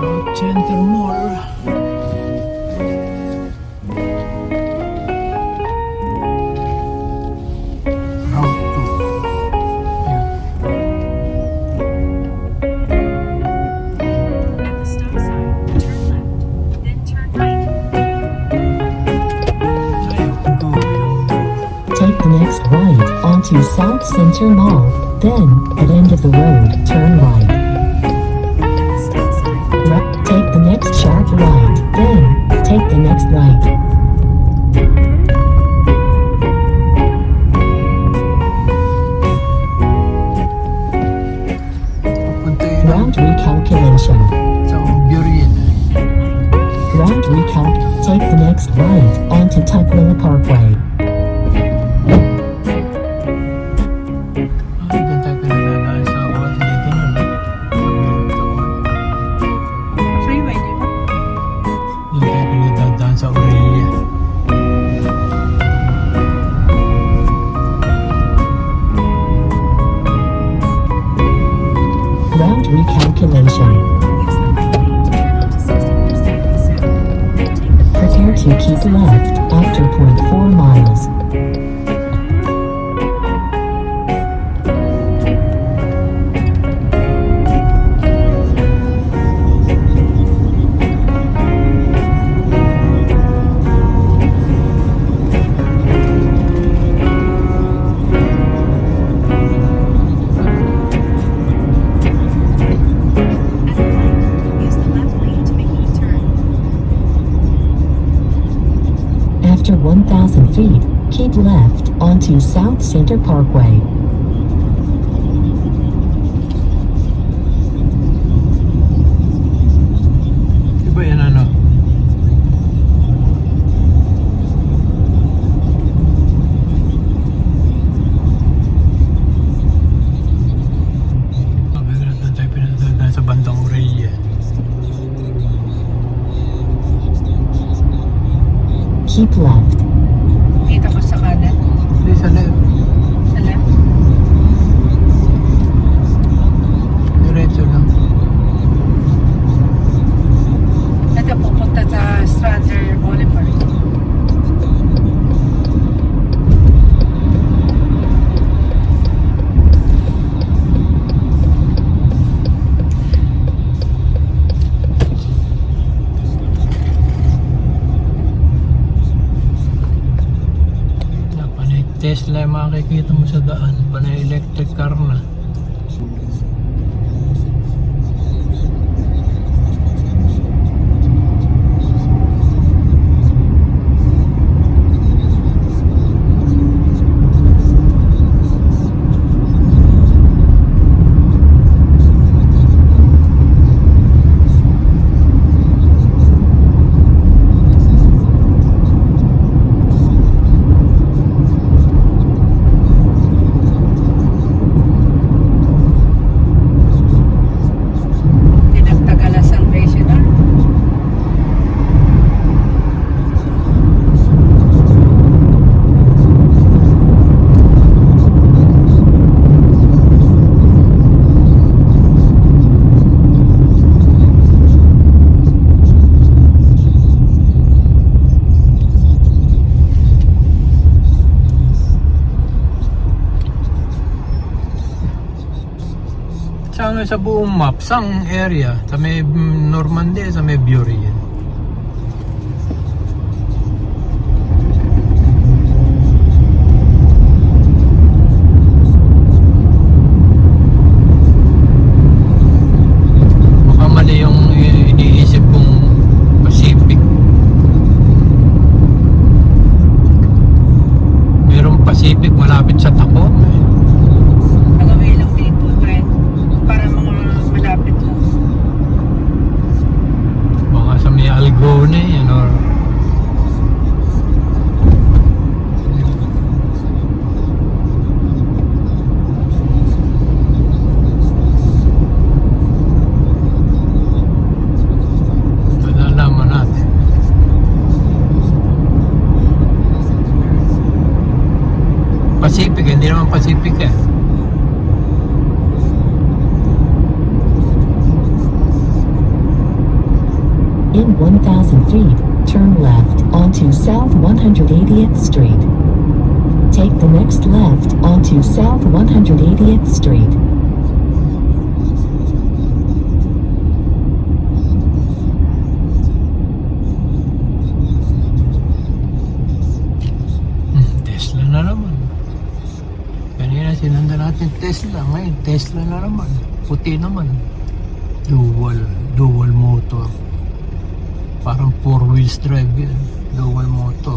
Center Mall. Route 2. Ayan. At the stop sign, turn left, then turn right. Ayun, go. Take the next right onto South Center Mall. Then, at end of the road, turn right. At the stop sign, Take the next sharp right. Then, take the next right. Papunta yun Route recalculation. sa Burien. Route recalc. Take the next right onto Tukwila Parkway. Doon tayo pinagdadaan sa Auburn dito na. freeway, di ba? Doon tayo pinagdadaan sa Aurelia. Route recalculation. Use the right lane to turn onto 64th South. Then take the Prepare to keep left after 0.4 miles. use the left lane to make a U-turn. After 1,000 feet, keep left onto South Center Parkway. Diba yan ano? Sabi ko na doon tayo pinagdadaan sa bandang Aurelia. Keep left. Dito ka sa kanan, Hindi sa left. sa left. Diretso lang. Ito pupunta sa Strander Boulevard. Panay Tesla yung makikita mo sa daan. Panay electric car na. Tinagtagala Salvation Army. Sa buong map, sang area? Sa may Normandy, sa may Burien. Baka mali yung iniisip kong Pacific. Merong Pacific malapit sa Tapo. Nagawin lang dito, friend. Para mga malapit lang. Baka sa may Algone, yan or malalaman natin. Pacific, hindi naman Pacific eh. In 1,000 feet, turn left onto South 180th Street. Take the next left onto South 180th Street. Tesla na naman. Kanina sinanda natin Tesla. Ngayon Tesla na naman. Puti naman. Dual motor. Parang 4 wheels drive yan. Dual motor.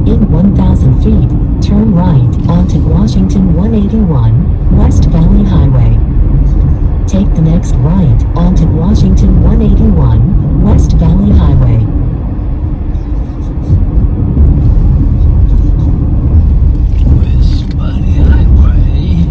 In 1,000 feet, turn right onto Washington 181, West Valley Highway. Take the next right onto Washington 181, West Valley Highway. West Valley Highway.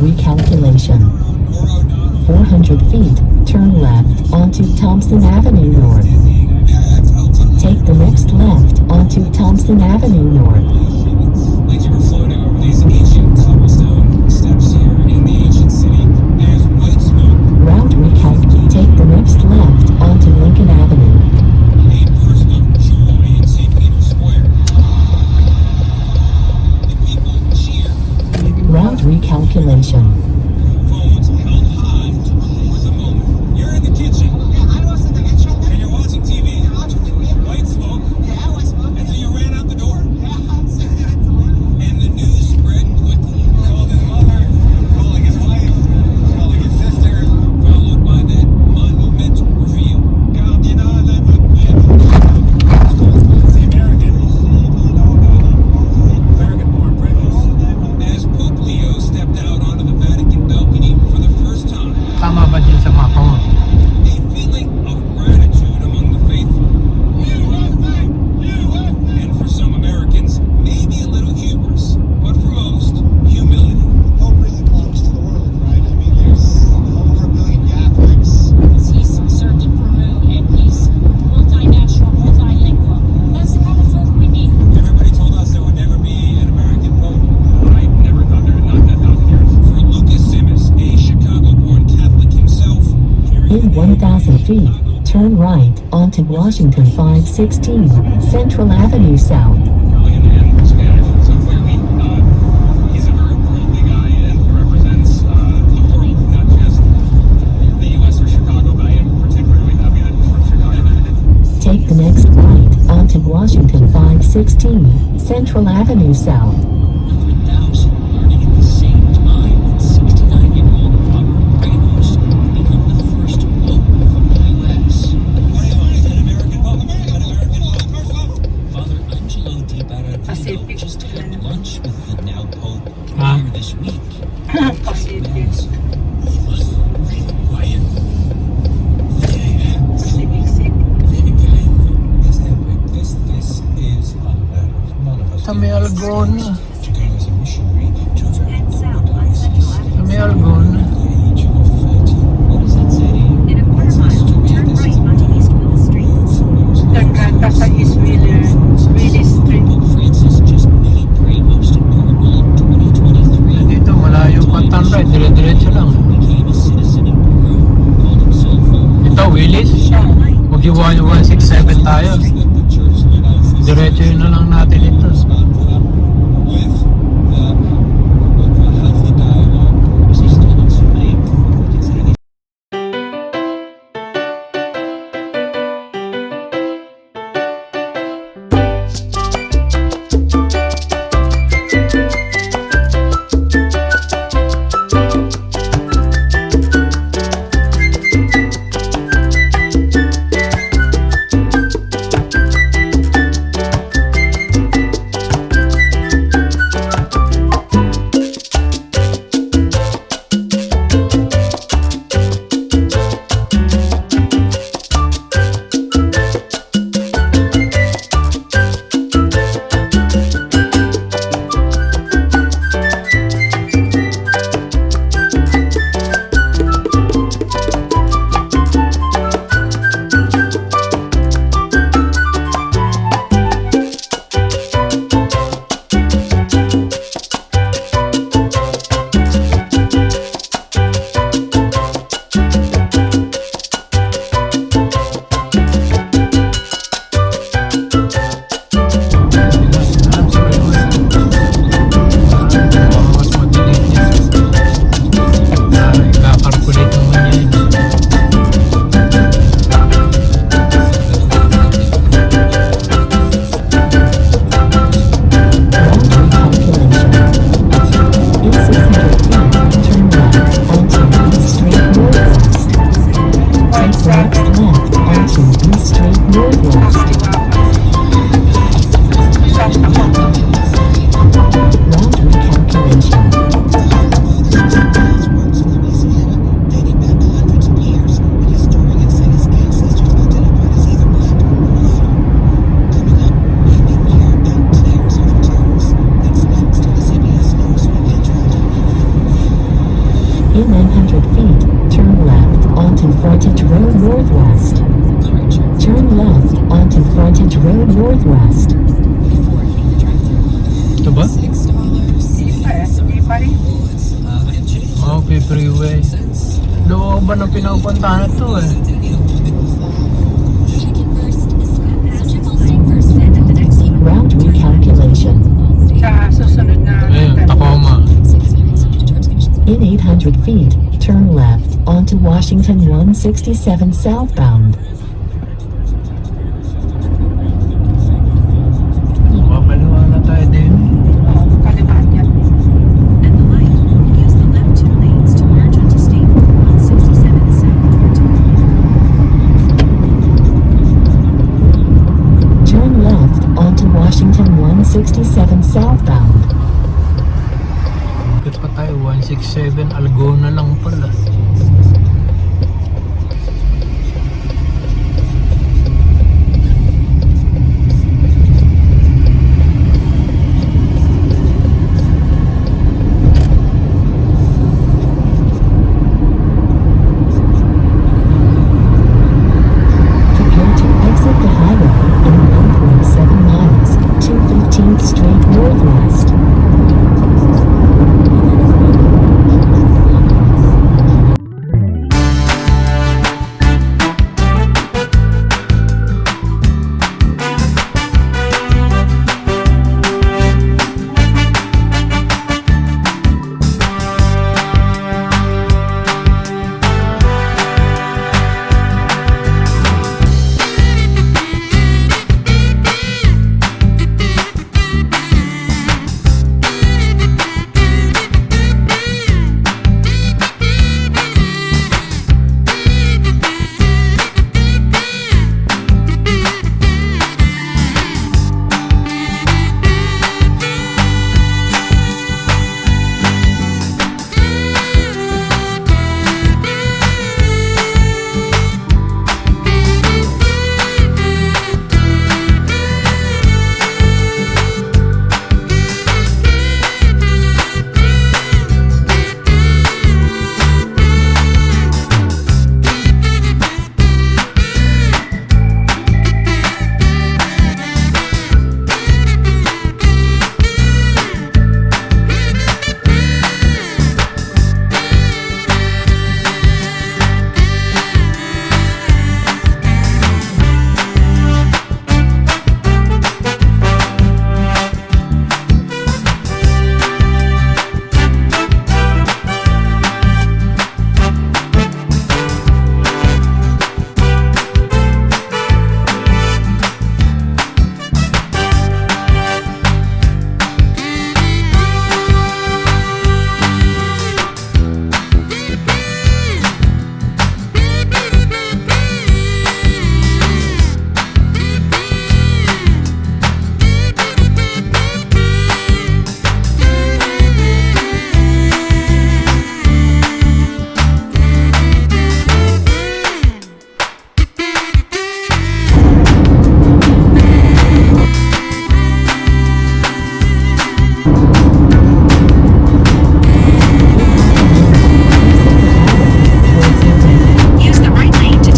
recalculation. 400 feet, turn left onto Thompson Avenue North. Take the next left onto Thompson Avenue North. Like you were floating over these ancient cobblestone steps here in the ancient city. There's white smoke. Route recalculate. Take the next left onto Lincoln Avenue. A burst of joy in St. Peter's Square. The people cheer. Route recalculation. Phones held high to record the moment. You're in the kitchen and you're watching TV. White smoke. And so you ran out the door. And the news spread quickly. Called his mother, calling his wife, calling his sister, followed by that monumental reveal. The American-born princess. As Pope Leo stepped out onto the Vatican balcony for the first time. Tama ba din sa mapa mo? A feeling of gratitude among the faithful. And for some Americans, maybe a little hubris, but for most, humility. Hope really belongs to the world, right? I mean, there's over 1 billion Catholics. He's served in Peru and he's multinational, multilingual. That's the kind of folk we need. Everybody told us there would never be an American pope. I never thought there would not that 1,000 years. For Lucas Simmons, a Chicago-born Catholic himself, In 1,000 feet, turn right onto Washington 516, Central Avenue South. Italian and Spanish, so clearly he's a very worldly guy and represents the world, not just the U.S. or Chicago, but I am particularly happy that he's from Chicago. Take the next right onto Washington 516, Central Avenue South. 100,000 learning at the same time that 69-year-old Robert Kratos would become the first pope from the U.S. An American pope, an American pope. Father Angelo Di Baratino Pacific. just had lunch with the now pope Huh? earlier this week. Pacific. He was really quiet. Pacific City. It's epic. This is unmatched. None of us Sa may Algon. Chicago is a missionary to a very poor diocese. Sa may Algon. At the age of 40. What does that say to you? In a quarter mile, turn right onto East Willow Street. Nagkanta sa East Willis Street. Pope Francis just made pray most cardinal in 2023. Dito malayo pa tanray, dire-diretso lang. Became a citizen in Peru, called himself Ito, Willis. Huwag yung 167 tayo. Diretso yun na lang natin ito. With the healthy dialogue. Was he still on Supreme? Consider these northwest. Ito ba? Hindi pa rin. Okay, freeway. Looban ang pinupuntahan na to eh. Route recalculation. Sa susunod na Ayun, Tacoma. In 800 feet, turn left onto Washington 167 southbound. Mapaliwa na tayo din. kaliwa niya. At the light, use the left two lanes to merge onto State 167 South Georgia. Turn left onto Washington 167 southbound. Bakit pa tayo? 167 Algona lang pala.